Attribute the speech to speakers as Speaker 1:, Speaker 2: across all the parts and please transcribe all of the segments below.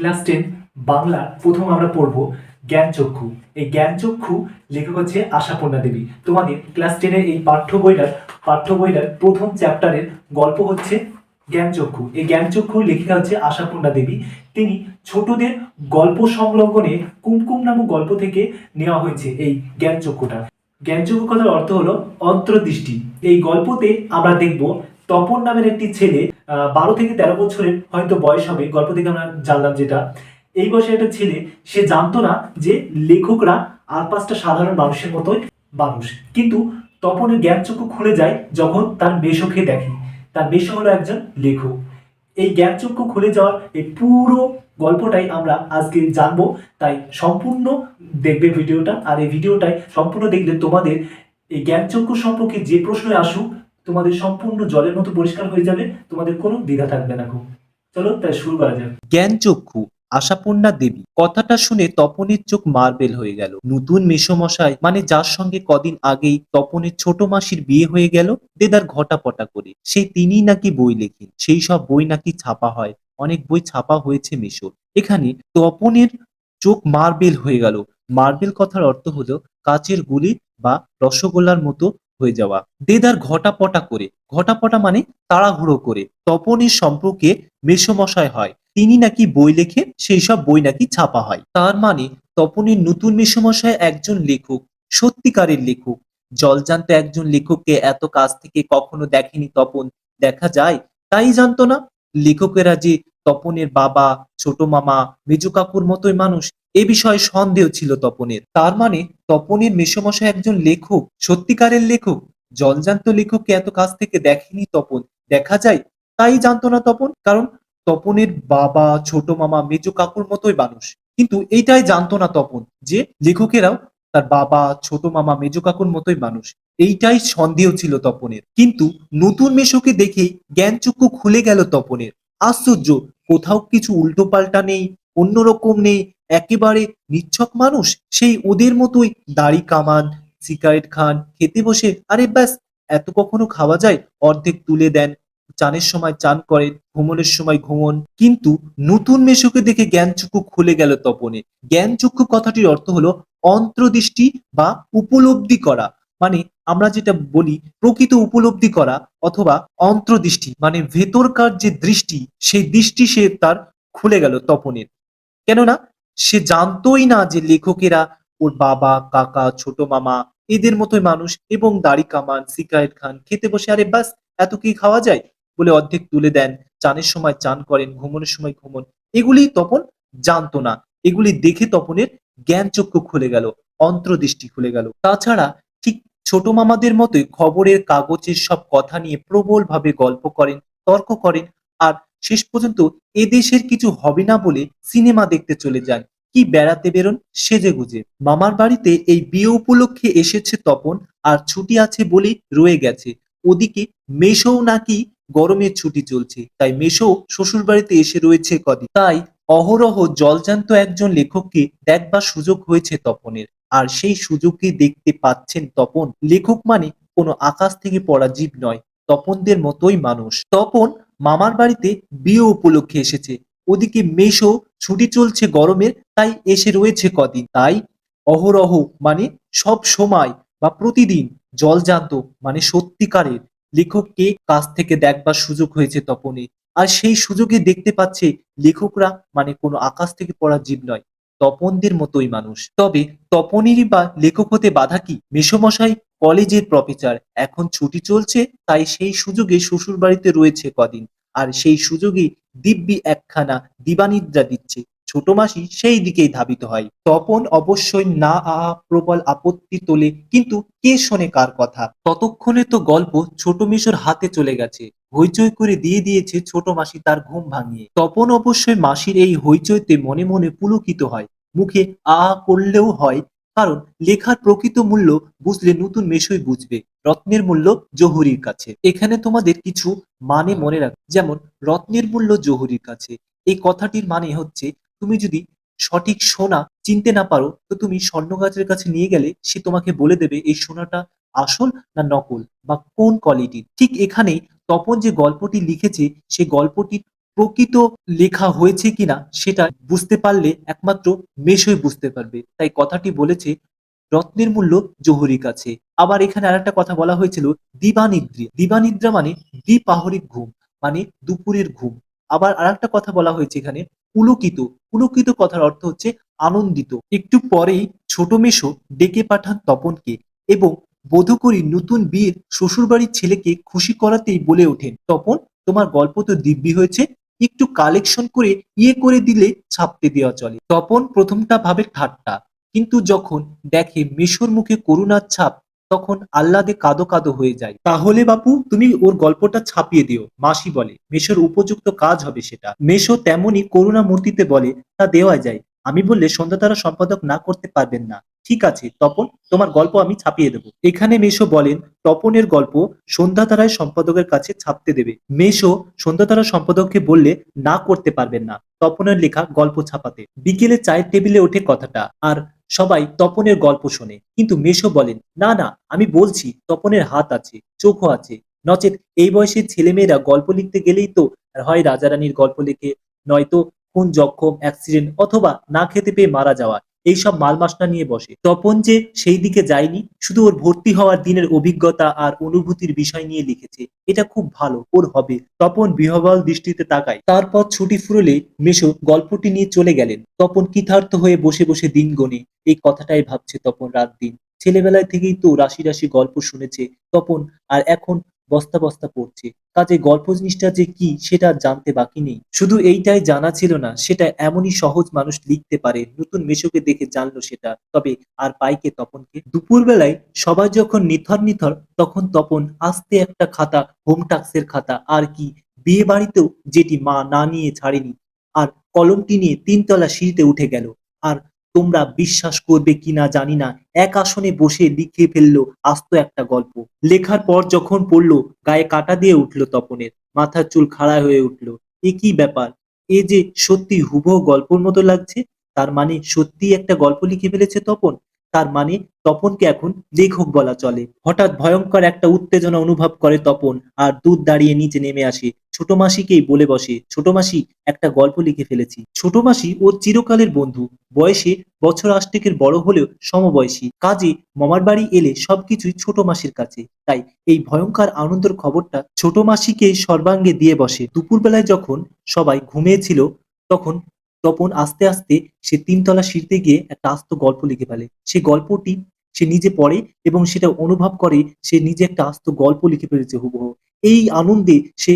Speaker 1: Class 10 Bangla প্রথম আমরা পড়ব জ্ঞানচক্ষু। এই জ্ঞানচক্ষু লেখক হচ্ছে আশাপূর্ণা দেবী। তোমাদের ক্লাস 10-এর এই পাঠ্য বইটার প্রথম চ্যাপ্টারের গল্প হচ্ছে জ্ঞানচক্ষু। এই জ্ঞানচক্ষু লেখিকা হচ্ছে আশাপূর্ণা দেবী। তিনি ছোটদের গল্প সংলগ্নে কুমকুম নামক গল্প থেকে নেওয়া হয়েছে এই জ্ঞানচক্ষুটা। জ্ঞানচক্ষু কথার অর্থ হলো অন্তর্দৃষ্টি। এই গল্পতে আমরা দেখব তপন নামের একটি ছেলে 12 থেকে 13 বছরের হয়তো বয়স হবে, গল্প থেকে আমরা জানলাম যেটা। এই বয়সে একটা ছেলে, সে জানতো না যে লেখকরা আর 5টা সাধারণ মানুষের মতোই মানুষ। কিন্তু তপনের জ্ঞানচক্ষু খুলে যায় যখন তার মেশোকে দেখে। তার মেশো হলো একজন লেখক। এই জ্ঞানচক্ষু খুলে যাওয়ার এই পুরো গল্পটাই আমরা আজকে জানবো। তাই সম্পূর্ণ দেখবে ভিডিওটা, আর এই ভিডিওটাই সম্পূর্ণ দেখলে তোমাদের এই জ্ঞানচক্ষু সম্পর্কে যে প্রশ্নই আসুক তোমাদের সম্পূর্ণ জলের মতো পরিষ্কার হয়ে যাবে, তোমাদের কোনো দ্বিধা থাকবে না। খুব চলো তাই শুরু করা যাক।
Speaker 2: জ্ঞানচক্ষু আশাপূর্ণা দেবী। কথাটা শুনে তপনের চোখ মার্বেল হয়ে গেল। নতুন মেসোমশাই মানে যার সঙ্গে কদিন আগেই তপনের ছোট মাসির বিয়ে হয়ে গেল দেদার ঘটাপটা করে, সেই তিনিই নাকি বই লেখেন, সেই সব বই নাকি ছাপা হয়। অনেক বই ছাপা হয়েছে মেসোর। এখানে তপনের চোখ মার্বেল হয়ে গেল। মার্বেল কথার অর্থ হলো কাচের গুলি বা রসগোল্লার মতো হয়ে যাওয়া। দেদার ঘটাপটা করে, ঘটাপটা মানে তাড়াহুড়ো করে তপনের সম্পর্কে মেসোমশাই হয়, তিনি নাকি বই লেখে, সেই সব বই নাকি ছাপা হয়। তার মানে তপনের নতুন মেসোমশাই একজন লেখক, সত্যিকারের লেখক। জলজান্ত একজন লেখককে এত কাছ থেকে কখনো দেখেনি তপন। দেখা যায় তাই জানতো না। লেখকেরা যে তপনের বাবা, ছোট মামা, মেজো কাকুর মতোই মানুষ, এ বিষয়ে সন্দেহ ছিল তপনের। তার মানে তপনের মেসোমশাই একজন লেখক, সত্যিকারের লেখক। জলজান্ত লেখককে এত কাছ থেকে দেখেনি তপন, দেখা যায় তাই জানতো না তপন। কারণ তপনের বাবা, ছোট মামা, মেজো কাকুর মতোই মানুষ। কিন্তু এইটাই জানতো না তপন যে লেখকেরাও তার বাবা, ছোট মামা, মেজো কাকুর মতোই মানুষ। এইটাই সন্দেহ ছিল তপনের। কিন্তু নতুন মেশোকে দেখেই জ্ঞানচক্ষু খুলে গেল তপনের। আশ্চর্য, কোথাও কিছু উল্টোপাল্টা নেই, অন্যরকম নেই, একেবারে নিছক মানুষ, সেই ওদের মতোই দাড়ি কামান, সিগারেট খান, খেতে বসে আরে ব্যাস, এত কখনো খাওয়া যায়, অর্ধেক তুলে দেন, চানের সময় চান করেন, ঘুমনের সময় ঘুমন। কিন্তু নতুন মেশোকে দেখে জ্ঞানচক্ষু খুলে গেল তপনের। জ্ঞানচক্ষু কথাটির অর্থ হলো অন্তর্দৃষ্টি বা উপলব্ধি করা। মানে আমরা যেটা বলি প্রকৃত উপলব্ধি করা, অথবা অন্তর্দৃষ্টি মানে ভেতরকার যে দৃষ্টি, সেই দৃষ্টি সে তার খুলে গেল তপনের। কেননা সে জানতোই না যে লেখকেরা ওর বাবা, কাকা, ছোট মামা এদের মতোই মানুষ এবং দাড়ি কামান, সিগারেট খান, খেতে বসে আরে ব্যাস, এত কি খাওয়া যায় বলে অর্ধেক তুলে দেন, চানের সময় চান করেন, ঘুমনের সময় ঘুমন। এগুলি তপন জানতো না। এগুলি দেখে তপনের জ্ঞানচক্ষু খুলে গেল, অন্তর্দৃষ্টি খুলে গেল। তাছাড়া ঠিক ছোট মামাদের মতোই খবরের কাগজের সব কথা নিয়ে প্রবলভাবে গল্প করেন, তর্ক করেন, আর শেষ পর্যন্ত এদেশের কিছু হবে না বলে সিনেমা দেখতে চলে যান, কি বেড়াতে বেরোন সেজেগুজে। মামার বাড়িতে এই বিয়ে উপলক্ষে এসেছে তপন, আর ছুটি আছে বলেই রয়ে গেছে। ওদিকে মেসোও নাকি গরমের ছুটি চলছে, তাই মেসো শ্বশুর বাড়িতে এসে রয়েছে কদিন। তাই অহরহ জলজান্ত একজন লেখককে দেখবার সুযোগ হয়েছে তপনের। আর সেই সুযোগকে দেখতে পাচ্ছেন তপন। লেখক মানে কোনো আকাশ থেকে পড়া জীব নয়, তপনদের মতোই মানুষ। তপন মামার বাড়িতে বিয়ে উপলক্ষে এসেছে, ওদিকে মেসো ছুটি চলছে গরমের, তাই এসে রয়েছে কদিন। তাই অহরহ মানে সব সময় বা প্রতিদিন, জলজান্ত মানে সত্যিকারের লেখককে কাছ থেকে দেখবার সুযোগ হয়েছে তপনের। আর সেই সুযোগে দেখতে পাচ্ছে লেখকরা মানে কোনো আকাশ থেকে পড়া জীব নয়, তপনদের মতোই মানুষ। তবে তপনেরই বা লেখক হতে বাধা কি? মেসোমশাই কলেজের প্রফেসর, এখন ছুটি চলছে, তাই সেই সুযোগে শ্বশুর বাড়িতে রয়েছে কদিন। আর সেই সুযোগেই দিব্যি একখানা দিবানিদ্রা দিচ্ছে। ছোট মাসি সেই দিকেই ধাবিত হয়। তপন অবশ্যই না আহা প্রবল আপত্তি তোলে, কিন্তু কে শোনে কার কথা। ততক্ষণে তো গল্প ছোট মেসোর হাতে চলে গেছে। হইচই করে দিয়ে দিয়েছে ছোট মাসি তার ঘুম ভাঙিয়ে। তপন অবশ্যই মাসির এই হইচইতে মনে মনে পুলকিত হয়, মুখে আ করলেও হয়। কারণ লেখার প্রকৃত মূল্য বুঝলে নতুন মেসোই বুঝবে রত্নের মূল্য জহুরির কাছে। এখানে তোমাদের কিছু মানে মনে রাখ, যেমন রত্নের মূল্য জহুরির কাছে, এই কথাটির মানে হচ্ছে তুমি যদি সঠিক সোনা চিনতে না পারো, তো তুমি স্বর্ণ গাছের কাছে নিয়ে গেলে সে তোমাকে বলে দেবে এই সোনাটা আসল না নকল বা কোন কোয়ালিটির। ঠিক এখানেই তপন যে গল্পটি লিখেছে, সে গল্পটির প্রকৃত লেখা হয়েছে কিনা সেটা বুঝতে পারলে একমাত্র মেষই বুঝতে পারবে। তাই কথাটি বলেছে রত্নের মূল্য জহুরি কাছে। আবার এখানে আরেকটা কথা বলা হয়েছিল দিবানিদ্রা। দিবানিদ্রা মানে দ্বিপ্রাহরিক ঘুম, মানে দুপুরের ঘুম। আবার আরেকটা কথা বলা হয়েছে এখানে পুলকিত। পুলকিত কথার অর্থ হচ্ছে আনন্দিত। একটু পরেই ছোট মেশো ডেকে পাঠান তপনকে এবং বধূকরী নতুন বিয়ের শ্বশুরবাড়ির ছেলেকে খুশি করাতেই বলে ওঠেন, তপন তোমার গল্প তো দিব্যি হয়েছে, একটু কালেকশন করে ইয়ে করে দিলে ছাপতে দেওয়া চলে। তপন প্রথমটা ভাবে ঠাট্টা, কিন্তু যখন দেখে মেশোর মুখে করুণার ছাপ তখন আহ্লাদে কাঁদো কাঁদো হয়ে যায়। তাহলে বাপু তুমি ওর গল্পটা ছাপিয়ে দিও, মাসি বলে। মেশোর উপযুক্ত কাজ হবে সেটা। মেশো তেমনি করুণা মূর্তিতে বলে, তা দেওয়া যায়। আমি বললে সন্ধ্যাতারা সম্পাদক না করতে পারবেন না। ঠিক আছে তপন, তোমার গল্প আমি ছাপিয়ে দেবো। এখানে মেশো বলেন তপনের গল্প সন্ধ্যাতারায় সম্পাদকের কাছে ছাপতে দেবে। মেশো সন্ধ্যাতারা সম্পাদককে বললে না করতে পারবেন না তপনের লেখা গল্প ছাপাতে। বিকেলে চায়ের টেবিলে ওঠে কথাটা, আর সবাই তপনের গল্প শোনে। কিন্তু মেশো বলেন, না না, আমি বলছি তপনের হাত আছে, চোখও আছে। নচেৎ এই বয়সের ছেলেমেয়েরা গল্প লিখতে গেলেই তো হয় রাজারানীর গল্প লেখে, নয়তো খুন জখম অ্যাক্সিডেন্ট অথবা না খেতে পেয়ে মারা যাওয়া, এইসব মালমাসনা নিয়ে বসে। তপন যে সেই দিকে যায়নি, শুধু ওর ভর্তি হওয়ার দিনের অভিজ্ঞতা আর অনুভূতির বিষয় নিয়ে লিখেছে। এটা খুব ভালো, ওর হবে। তপন বিহ্বল দৃষ্টিতে তাকায়। তারপর ছুটি ফুরলে মেশো গল্পটি নিয়ে চলে গেলেন। তপন কৃতার্থ হয়ে বসে বসে দিন গোনে। এই কথাটাই ভাবছে তপন রাত দিন। ছেলেবেলায় থেকেই তো রাশি রাশি গল্প শুনেছে তপন, আর এখন বস্তা বস্তা পড়ছে। কাজে গল্প জিনিসটা যে কি সেটা আর জানতে বাকি নেই। শুধু এইটাই জানা ছিল না সেটা এমনই সহজ মানুষ লিখতে পারে। নতুন মেশোকে দেখে জানলো সেটা। তবে আর পাইকে তপনকে। দুপুরবেলায় সবাই যখন নিথর নিথর তখন তপন আস্তে একটা খাতা, হোম টাস্কের খাতা, আর কি বিয়ে বাড়িতেও যেটি মা না নিয়ে ছাড়েনি, আর কলমটি নিয়ে তিনতলা সিঁড়িতে উঠে গেল। আর তোমরা বিশ্বাস করবে কিনা জানি না, এক আসনে বসে লিখে ফেললো আস্ত একটা গল্প। লেখার পর যখন পড়লো গায়ে কাঁটা দিয়ে উঠলো তপনের, মাথার চুল খাড়া হয়ে উঠলো। এ কি ব্যাপার, এ যে সত্যি হুবহু গল্পের মতো লাগছে। তার মানে সত্যি একটা গল্প লিখে ফেলেছে তপন। তার মানে তপনকে এখন লেখক বলা চলে। হঠাৎ ভয়ঙ্কর একটা উত্তেজনা অনুভব করে তপন, আর দুধ দাঁড়িয়ে নিচে নেমে আসে। ছোট মাসিকেই বলে বসে, ছোট মাসি একটা গল্প লিখে ফেলেছি। ছোট মাসি ওর চিরকালের বন্ধু, বয়সে বছর আষ্টেকের বড় হলেও সমবয়সী। কাজে মামার বাড়ি এলে সবকিছুই ছোট মাসির কাছে। তাই এই ভয়ঙ্কর আনন্দের খবরটা ছোট মাসিকে সর্বাঙ্গে দিয়ে বসে। দুপুরবেলায় যখন সবাই ঘুমিয়েছিল তখন তপন আস্তে আস্তে সে তিনতলা সিঁড়িতে গিয়ে একটা আস্ত গল্প লিখে ফেলে। সে গল্পটি সে নিজে পড়ে এবং সেটা অনুভব করে সে নিজে একটা আস্ত গল্প লিখে ফেলেছে হুবহু। এই আনন্দে সে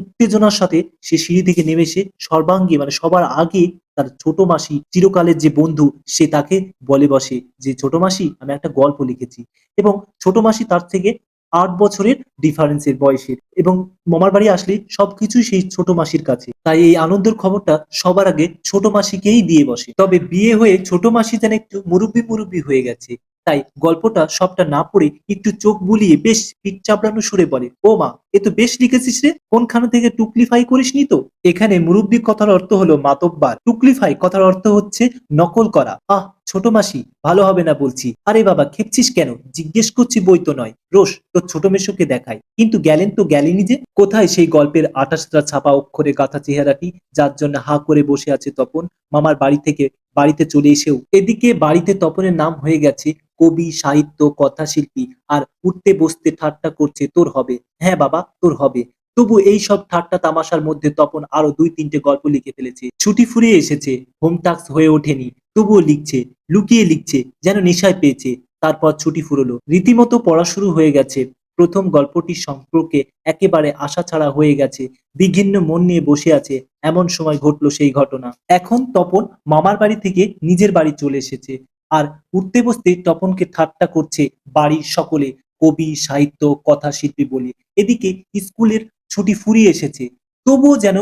Speaker 2: উত্তেজনার সাথে সে সিঁড়ি থেকে নেমে এসে সর্বাঙ্গে মানে সবার আগে তার ছোট মাসি, চিরকালের যে বন্ধু, সে তাকে বলে বসে যে, ছোট মাসি আমি একটা গল্প লিখেছি। এবং ছোট মাসি তার থেকে ৮ বছরের ডিফারেন্সের বয়সের, এবং মামার বাড়ি আসলে সবকিছুই সেই ছোট মাসির কাছে। তাই এই আনন্দের খবরটা সবার আগে ছোট মাসিকেই দিয়ে বসে। তবে বিয়ে হয়ে ছোট মাসি যেন একটু মুরুব্বি মুরুব্বি হয়ে গেছে। তাই গল্পটা সবটা না পড়ে একটু চোখ বুলিয়ে বেশ পিঠ চাপড়ানো সুরে বলে, ও মা, এ তো বেশ লিখেছিস রে, কোনখান থেকে টুকলিফাই করিসনি তো? এখানে মুরুব্বি কথার অর্থ হলো মাতব্বার, টুকলিফাই কথার অর্থ হচ্ছে নকল করা। আহ ছোট মাসি, ভালো হবে না বলছি। আরে বাবা খেপছিস কেন, জিজ্ঞেস করছি বই তো নয়। রোশ তোর ছোট মেশোকে দেখাই। কিন্তু গেলেন তো গেলেনই যে। কোথায় সেই গল্পের ২৮টা ছাপা অক্ষরে গাঁথা চেহারাটি, যার জন্য হা করে বসে আছে তপন মামার বাড়ি থেকে বাড়িতে চলে এসেও? এদিকে বাড়িতে তপনের নাম হয়ে গেছে কবি, সাহিত্য, কথাশিল্পী, আর উঠতে বসতে ঠাট্টা করছে তোর হবে। হ্যাঁ বাবা তোর হবে। তবু এই সব ঠাট্টা তামাশার মধ্যে তপন আরো ২-৩টে গল্প লিখে ফেলেছে। ছুটি ফুরিয়ে এসেছে, হোম টাস্ক হয়ে ওঠেনি, তবুও লিখছে, লুকিয়ে লিখছে, যেন নেশায় পেয়েছে। তারপর ছুটি ফুরলো, রীতিমতো পড়া শুরু হয়ে গেছে। প্রথম গল্পটির সম্পর্কে একেবারে আশাছাড়া হয়ে গেছে, বিঘ্ন মন নিয়ে বসে আছে। এমন সময় ঘটলো সেই ঘটনা। এখন তপন মামার বাড়ি থেকে নিজের বাড়ি চলে এসেছে, আর উঠতে বসতে তপনকে ঠাট্টা করছে বাড়ির সকলে, কবি, সাহিত্য, কথাশিল্পী বলে। এদিকে স্কুলের ছুটি ফুরিয়ে এসেছে, তবুও যেন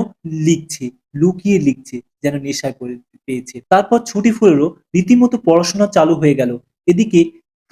Speaker 2: লিখছে, লুকিয়ে লিখছে, যেন নেশায় পেয়েছে। তারপর ছুটি ফুরলো, রীতিমতো পড়াশোনা চালু হয়ে গেল। এদিকে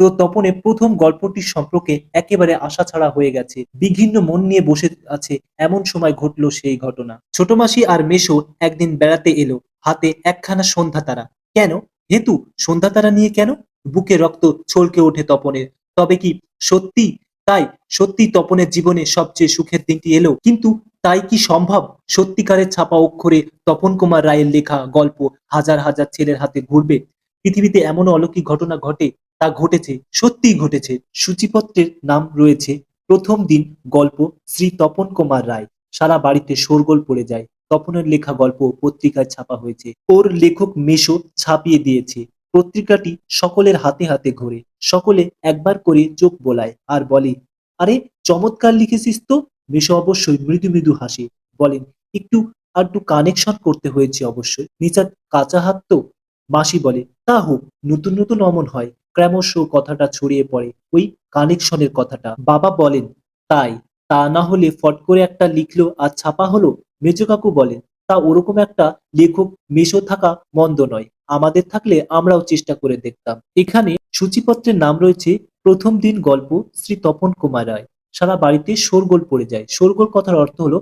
Speaker 2: তো তপনের প্রথম গল্পটির সম্পর্কে একেবারে আশাছাড়া হয়ে গেছে, বিঘ্ন মন নিয়ে বসে আছে। এমন সময় ঘটলো সেই ঘটনা। ছোট মাসি আর মেসো একদিন বেড়াতে এলো, হাতে একখানা সন্ধ্যা তারা। কেন হেতু সন্ধ্যা তারা নিয়ে কেন? বুকে রক্ত ছলকে ওঠে তপনের। তবে কি সত্যি তাই সত্যি তপনের জীবনে সবচেয়ে সুখের দিনটি এলো, কিন্তু তাই কি সম্ভব সত্যিকারের ছাপা অক্ষরে তপন কুমার রায়ের লেখা গল্প হাজার হাজার ছেলের হাতে ঘুরবে? পৃথিবীতে এমন অলৌকিক ঘটনা ঘটে, তা ঘটেছে, সত্যিই ঘটেছে। সূচিপত্রের নাম রয়েছে প্রথম দিন গল্প, শ্রী তপন কুমার রায়। সারা বাড়িতে শোরগোল পড়ে যায়। তপনের লেখা গল্প পত্রিকায় ছাপা হয়েছে, ওর লেখক মেশো ছাপিয়ে দিয়েছে। পত্রিকাটি সকলের হাতে হাতে ঘোরে, সকলে একবার করে চোখ বোলায় আর বলে, আরে চমৎকার লিখেছিস তো। মেশো অবশ্যই মৃদু মৃদু হাসে, বলেন, একটু আধটু কানেকশন করতে হয়েছে অবশ্যই, নিছাদ কাঁচা হাত তো। মাসি বলে, তা হোক, নতুন নতুন অমন হয়। ক্রমশ কথাটা ছড়িয়ে পড়ে ওই কানেকশনের কথাটা। বাবা বলেন, তাই, তা না হলে ফট করে একটা লিখলো আর ছাপা হলো। মেজো কাকু বলেন, তা ওরকম একটা লেখক মেশো থাকা মন্দ নয়, আমাদের থাকলে আমরাও চেষ্টা করে দেখতাম। এখানে সূচিপত্রের নাম রয়েছে প্রথম দিন গল্প, শ্রী তপন কুমার রায়। সারা বাড়িতে শোরগোল পড়ে যায়। শোরগোল কথার অর্থ হলো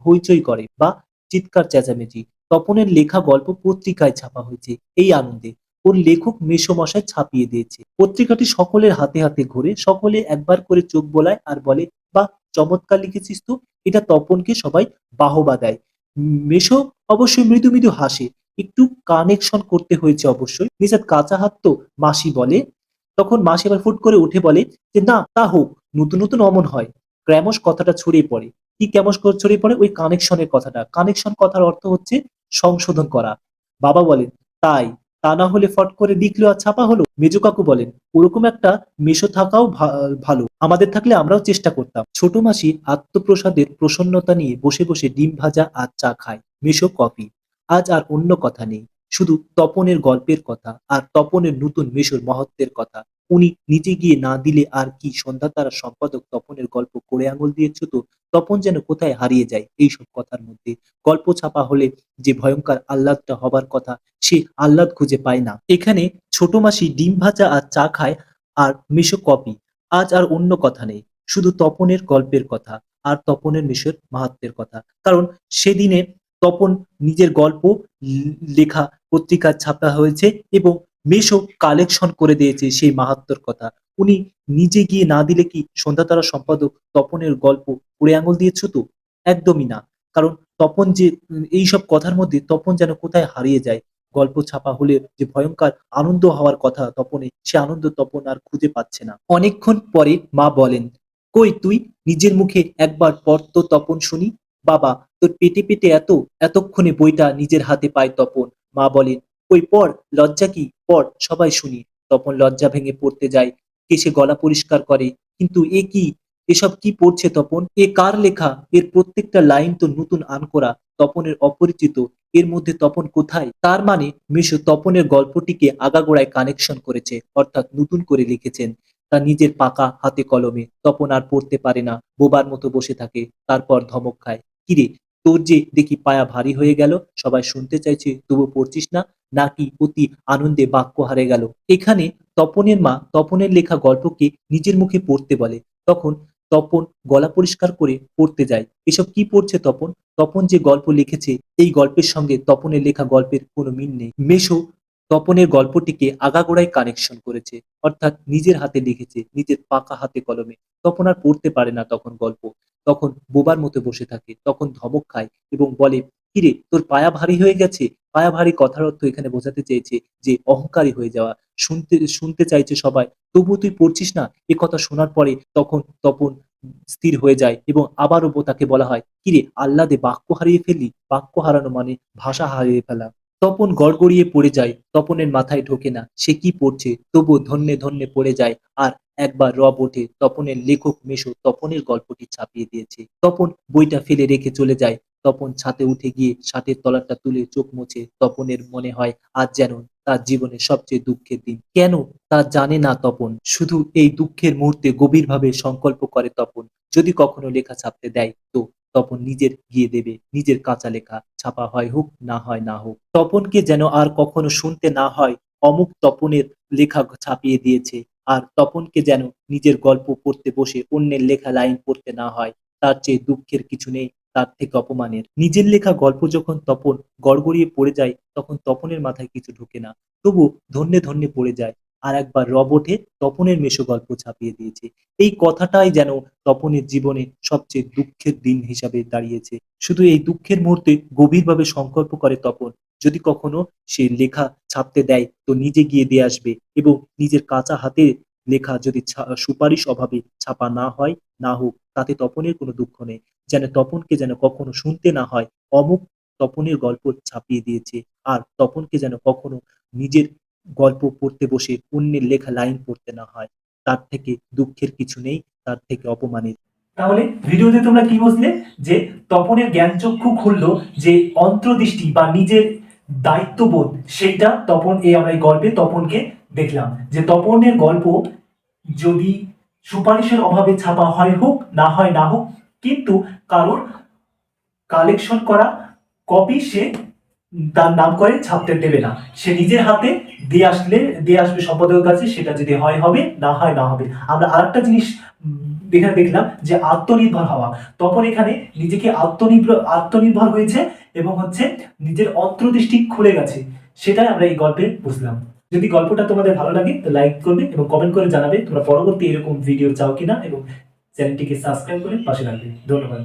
Speaker 2: হইচই করে বা চিৎকার চেঁচামেচি। তপনের লেখা গল্প পত্রিকায় ছাপা হয়েছে, এই আনন্দে ওর লেখক মেসোমশাই ছাপিয়ে দিয়েছে। পত্রিকাটি সকলের হাতে হাতে ঘোরে, সকলে একবার করে চোখ বোলায় আর বলে, বাহ, চমৎকার লিখেছিস তো। এটা তপনকে সবাই বাহবা দেয়। মেসো অবশ্যই মৃদু মৃদু হাসে, একটু কানেকশন করতে হয়েছে অবশ্যই, নিজাত কাঁচা হাত তো। মাসি বলে, তখন মাসি আবার ফুট করে উঠে বলে যে, না তা হোক, নতুন নতুন অমন হয়। ক্রমশ কথাটা ছড়িয়ে পড়ে। কি ক্রমশ ছড়িয়ে পড়ে? ওই কানেকশনের কথাটা। কানেকশন কথার অর্থ হচ্ছে সংশোধন করা। বাবা বলেন, তাই, তা না হলে ফট করে লিখলো আর ছাপা হলো। মেজো কাকু বলেন, ওরকম একটা মেশো থাকাও ভালো, আমাদের থাকলে আমরাও চেষ্টা করতাম। ছোট মাসি আত্মপ্রসাদের প্রসন্নতা নিয়ে বসে বসে ডিম ভাজা আর চা খায়, মেশো কফি। আজ আর অন্য কথা নেই, শুধু তপনের গল্পের কথা আর তপনের নতুন মেশোর মহত্বের কথা। উনি নিজে গিয়ে না দিলে আর কি, সন্ধ্যা তারা সম্পাদক তপনের গল্প কোড়ে আঙুল দিয়ে ছুতো। তপন যেন কোথায় হারিয়ে যায় এইসব কথার মধ্যে। গল্প ছাপা হলে যে ভয়ঙ্কর আহ্লাদটা হবার কথা, সে আহ্লাদ খুঁজে পায় না। এখানে ছোট মাসি ডিম ভাজা আর চা খায় আর মেশো কফি। আজ আর অন্য কথা নেই, শুধু তপনের গল্পের কথা আর তপনের মেশোর মাহাত্ম্যের কথা। কারণ সেদিনে তপন নিজের গল্প লেখা পত্রিকায় ছাপা হয়েছে এবং মেশো কালেকশন করে দিয়েছে সেই মাহাত্ম্যর কথা। উনি নিজে গিয়ে না দিলে কি সন্ধ্যাতারা সম্পাদক তপনের গল্প কুড়ে আঙুল দিয়ে ছুতো? একদমই না। কারণ তপন যে এইসব কথার মধ্যে তপন যেন কোথায় হারিয়ে যায়। গল্প ছাপা হলে যে ভয়ঙ্কর আনন্দ হওয়ার কথা তপনে, সে আনন্দ তপন আর খুঁজে পাচ্ছে না। অনেকক্ষণ পরে মা বলেন, কই তুই, নিজের মুখে একবার পড় তো তপন শুনি। বাবা, তোর পেটে পেটে এতক্ষণে বইটা নিজের হাতে পায় তপন। মা বলেন, কই পড়, লজ্জা কি, পড়, সবাই শুনি। তপন লজ্জা ভেঙে পড়তে যায়, কেসে গলা পরিষ্কার করে। কিন্তু এ কি, এসব কি পড়ছে তপন? এ কার লেখা? এর প্রত্যেকটা লাইন তো নতুন আনকোরা, তপনের অপরিচিত। এর মধ্যে তপন কোথায়? তার মানে মিশু তপনের গল্পটিকে আগাগোড়ায় কানেকশন করেছে, অর্থাৎ নতুন করে লিখেছেন তার নিজের পাকা হাতে কলমে। তপন আর পড়তে পারে না, বোবার মতো বসে থাকে। তারপর ধমক খায়, কিরে, তোর যে দেখি পায়া ভারী হয়ে গেল, সবাই শুনতে চাইছে তবু পড়ছিস না, নাকি অতি আনন্দে বাক্য হারে গেল? এখানে তপনের মা তপনের লেখা গল্পকে নিজের মুখে পড়তে বলে। তখন তপন গলা পরিষ্কার করে পড়তে যায়। এসব কি পড়ছে তপন? তপন যে গল্প লিখেছে, এই গল্পের সঙ্গে তপনের লেখা গল্পের কোনো মিল নেই। মেশো তপনের গল্পটিকে আগাগোড়ায় কানেকশন করেছে, অর্থাৎ নিজের হাতে লিখেছে, নিজের পাকা হাতে কলমে। তপন আর পড়তে পারে না তখন গল্প, তখন বোবার মতো বসে থাকে। তখন ধমক খায় এবং বলে, কিরে, তোর পায়া ভারী হয়ে গেছে? পায়া ভারী কথার অর্থ এখানে বোঝাতে চেয়েছে যে অহংকারী হয়ে যাওয়া। শুনতে শুনতে চাইছে সবাই, তবুও তুই পড়ছিস না। এ কথা শোনার পরে তখন তপন স্থির হয়ে যায় এবং আবারও তাকে বলা হয়, কিরে, আহ্লাদে বাক্য হারিয়ে ফেললি? বাক্য হারানো মানে ভাষা হারিয়ে ফেলা। তপন গড়গড়িয়ে পড়ে যায়, তপনের মাথায় ঢোকে না সে কি পড়ছে, তবুও ধন্যে ধন্যে পড়ে যায়। আর একবার রব ওঠে, তপনের লেখক মেশো তপনের গল্পটি ছাপিয়ে দিয়েছে। তপন বইটা ফেলে রেখে চলে যায়। তপন ছাদে উঠে গিয়ে শার্টের তলাটা তুলে চোখ মুছে। তপনের মনে হয় আজ যেন তার জীবনের সবচেয়ে দুঃখের দিন। কেন তা জানে না তপন, শুধু এই দুঃখের মুহূর্তে গভীরভাবে সংকল্প করে তপন, যদি কখনো লেখা ছাপতে দেয় তো তপন নিজের গিয়ে দেবে, নিজের কাঁচা লেখা, ছাপা হয় হোক না হয় না হোক। তপনকে যেন আর কখনো শুনতে না হয় অমুক তপনের লেখা ছাপিয়ে দিয়েছে। আর তপনকে যেন নিজের গল্প পড়তে বসে অন্যের লেখা লাইন পড়তে না হয়। তার চেয়ে দুঃখের কিছু নেই, তার থেকে অপমানের। নিজের লেখা গল্প যখন তপন গড়গড়িয়ে পড়ে যায়, তখন তপনের মাথায় কিছু ঢোকে না, তবু ধন্যে ধন্যে পড়ে যায়। আর একবার রবটে তপনের মেশো গল্প ছাপিয়ে দিয়েছে। এই কথাটাই যেন তপনের জীবনে সবচেয়ে দুঃখের দিন হিসাবে দাঁড়িয়েছে। শুধু এই দুঃখের মুহূর্তে গভীরভাবে সংকল্প করে তপন, যদি কখনো সে লেখা ছাপতে দেয় তো নিজে গিয়ে দিয়ে আসবে, এবং নিজের কাঁচা হাতে লেখা যদি সুপারিশ অভাবে ছাপা না হয়, না হোক, তাতে তপনের কোনো দুঃখ নেই। যেন তপনকে যেন কখনো শুনতে না হয় অমুক তপনের গল্প ছাপিয়ে দিয়েছে, আর তপনকে যেন কখনো নিজের গল্প পড়তে বসে অন্যের লেখা লাইন পড়তে না হয়। তার থেকে দুঃখের কিছু নেই, তার থেকে অপমানের।
Speaker 1: তাহলে ভিডিওতে তোমরা কি বুঝলে? যে তপনের জ্ঞানচক্ষু খুললো, যে অন্তর্দৃষ্টি বা নিজের দায়িত্ববোধ, সেইটা তপন আমরা এই গল্পে তপনকে দেখলাম যে তপনের গল্প যদি সুপারিশের অভাবে ছাপা হয় হোক, না হয় না হোক, কিন্তু কারোর কালেকশন করা কপি সে তার নাম করে ছাপতে দেবে না। সে নিজের হাতে দিয়ে আসবে সম্পাদকের কাছে, সেটা যদি হয় হবে, না হয় না হবে। আমরা আরেকটা জিনিস এখানে দেখলাম যে আত্মনির্ভর হওয়া। তখন এখানে নিজেকে আত্মনির্ভর হয়েছে এবং নিজের অন্তর্দৃষ্টি খুলে গেছে, সেটাই আমরা এই গল্পে বুঝলাম। যদি গল্পটা তোমাদের ভালো লাগে তো লাইক করবে এবং কমেন্ট করে জানাবে তোমরা পরবর্তী এরকম ভিডিও চাও কিনা, এবং চ্যানেলটিকে সাবস্ক্রাইব করে পাশে রাখবে। ধন্যবাদ।